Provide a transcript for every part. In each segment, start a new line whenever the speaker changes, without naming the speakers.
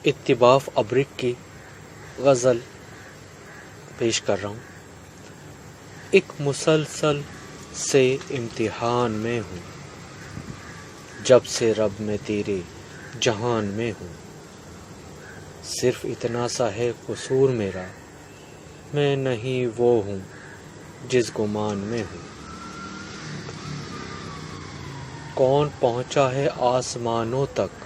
اتباف ابرک کی غزل پیش کر رہا ہوں۔ ایک مسلسل سے امتحان میں ہوں، جب سے رب میں تیرے جہان میں ہوں۔ صرف اتنا سا ہے قصور میرا، میں نہیں وہ ہوں جس گمان میں ہوں۔ کون پہنچا ہے آسمانوں تک،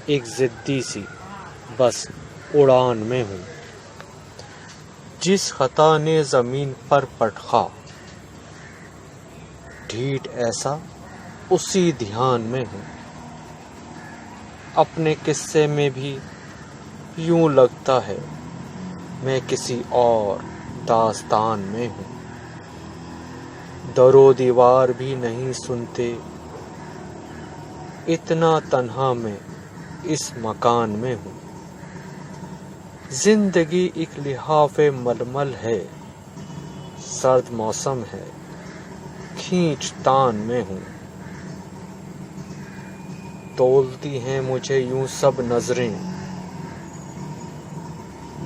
ایک ضدی سی بس اڑان میں ہوں۔ جس خطا نے زمین پر پٹخا، ڈھیٹ ایسا اسی دھیان میں ہوں۔ اپنے قصے میں بھی یوں لگتا ہے میں کسی اور داستان میں ہوں۔ در و دیوار بھی نہیں سنتے، اتنا تنہا میں اس مکان میں ہوں۔ زندگی ایک لحاف ململ ہے، سرد موسم ہے، کھینچ تان میں ہوں۔ تولتی ہیں مجھے یوں سب نظریں،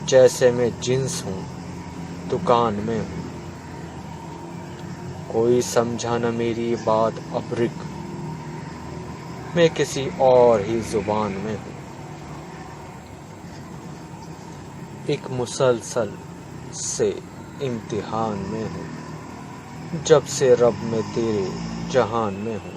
جیسے میں جنس ہوں دکان میں ہوں۔ کوئی سمجھا نہ میری بات ابرک، میں کسی اور ہی زبان میں ہوں۔ ایک مسلسل سے امتحان میں ہوں، جب سے رب میں تیرے جہان میں ہوں۔